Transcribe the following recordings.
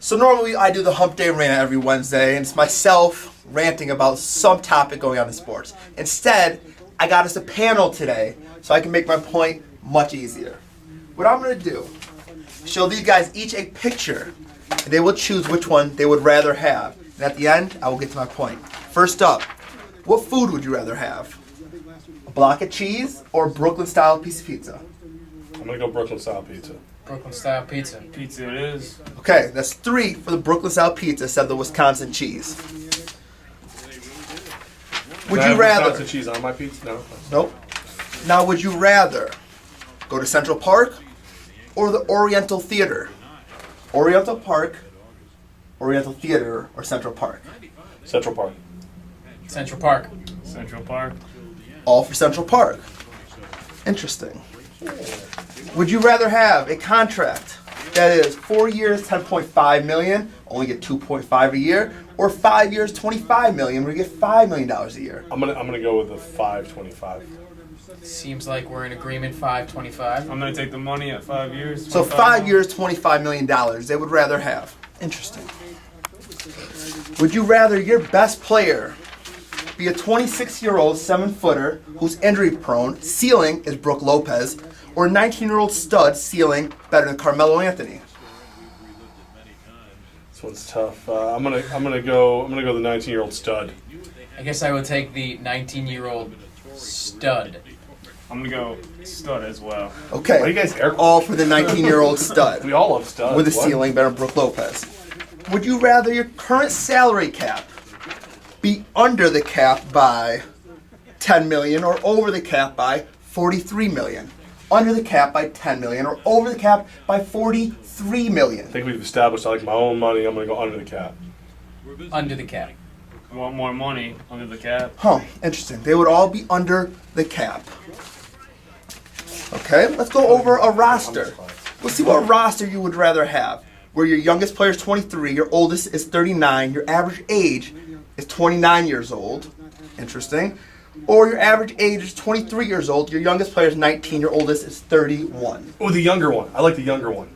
So normally I do the Hump Day Rant every Wednesday, and it's myself ranting about some topic going on in sports. Instead, I got us a panel today, so I can make my point much easier. What I'm going to do, show these guys each a picture, and they will choose which one they would rather have. And at the end, I will get to my point. First up, what food would you rather have? A block of cheese or a Brooklyn-style piece of pizza? I'm going to go Brooklyn-style pizza. Brooklyn-style pizza. Pizza it is. Okay, that's 3 for the Brooklyn-style pizza instead of the Wisconsin cheese. Would you rather... Wisconsin cheese on my pizza? No. Nope. Now, would you rather go to Central Park or the Oriental Theater? Oriental Park, Oriental Theater, or Central Park? Central Park. Central Park. Central Park. All for Central Park. Interesting. Would you rather have a contract that is 4 years, $10.5 million, only get $2.5 a year, or 5 years, $25 million, where you get $5 million a year? I'm gonna go with the 525. Seems like we're in agreement. 525. I'm gonna take the money at 5 years. So 5 years, $25 million they would rather have. Interesting. Would you rather your best player be a 26-year-old 7-footer who's injury-prone, ceiling is Brooke Lopez, or a 19-year-old stud, ceiling better than Carmelo Anthony? This one's tough. I'm gonna go the 19-year-old stud. I guess I would take the 19-year-old stud. I'm gonna go stud as well. Okay. Why you guys air all for the 19-year-old stud. We all love studs. With a What? ceiling better than Brooke Lopez. Would you rather your current salary cap be under the cap by $10 million or over the cap by $43 million? Under the cap by $10 million or over the cap by $43 million? I think we've established I like my own money. I'm gonna go under the cap. Under the cap. Want more money under the cap? Huh, interesting. They would all be under the cap. Okay, let's go over a roster. Let's see what roster you would rather have. Where your youngest player is 23, your oldest is 39, your average age is 29 years old. Interesting. Or your average age is 23 years old, your youngest player is 19, your oldest is 31. Oh, the younger one. I like the younger one.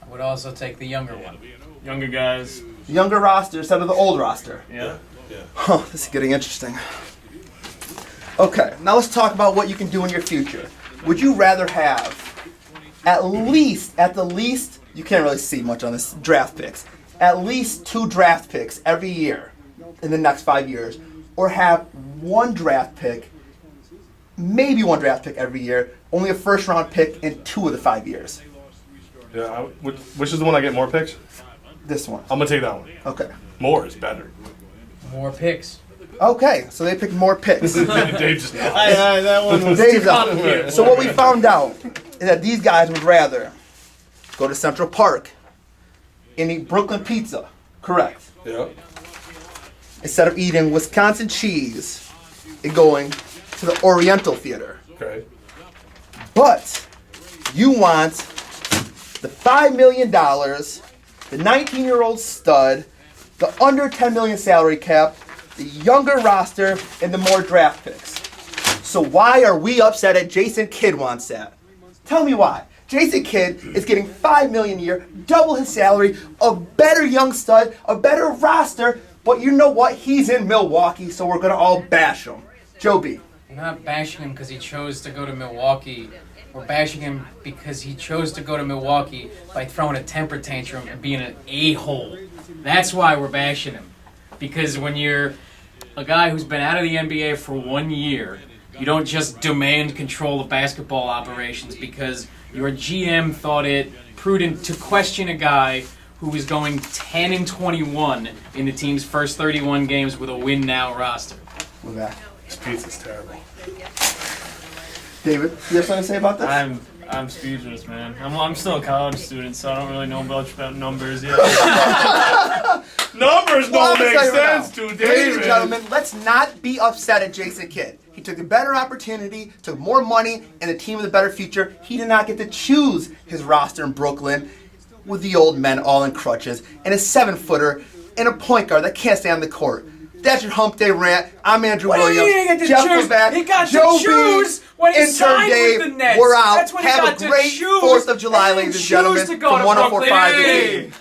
I would also take the younger one. Younger guys. Younger roster instead of the old roster. Yeah. Huh, this is getting interesting. Okay, now let's talk about what you can do in your future. Would you rather have at the least, you can't really see much on this, draft picks, at least 2 draft picks every year in the next 5 years, or have 1 draft pick, maybe 1 draft pick every year, only a first round pick in 2 of the 5 years? Yeah. Which is the one I get more picks? This one. I'm gonna take that one. Okay. More is better. More picks. Okay, so they picked more picks. Dave just nodded. That one was Dave's out. So what we found out is that these guys would rather go to Central Park and eat Brooklyn pizza, correct, Yeah. instead of eating Wisconsin cheese and going to the Oriental Theater. Okay. But you want the $5 million, the 19-year-old stud, the under $10 million salary cap, the younger roster, and the more draft picks. So why are we upset that Jason Kidd wants that? Tell me why. Jason Kidd is getting $5 million a year, double his salary, a better young stud, a better roster, but you know what? He's in Milwaukee, so we're going to all bash him. Joe B. We're not bashing him because he chose to go to Milwaukee. We're bashing him because he chose to go to Milwaukee by throwing a temper tantrum and being an a-hole. That's why we're bashing him. Because when you're a guy who's been out of the NBA for 1 year, you don't just demand control of basketball operations because your GM thought it prudent to question a guy who was going 10-21 in the team's first 31 games with a win-now roster. We're back. This pizza's terrible. David, you have something to say about this? I'm speechless, man. I'm still a college student, so I don't really know much about numbers yet. Numbers Well, don't make I'm gonna sense tell you to right now. Ladies David. and gentlemen, let's not be upset at Jason Kidd. He took a better opportunity, took more money, and a team with a better future. He did not get to choose his roster in Brooklyn with the old men all in crutches and a 7-footer and a point guard that can't stay on the court. That's your Hump Day Rant. I'm Andrew Williams. He didn't get to Jeff choose. was back. He got Joe to choose B, when he intern signed Dave. with the Nets. We're out. That's when he Have got a to great choose. 4th of July, He ladies and didn't gentlemen, choose to go from to 104.5 Brooklyn. The Hey. Game.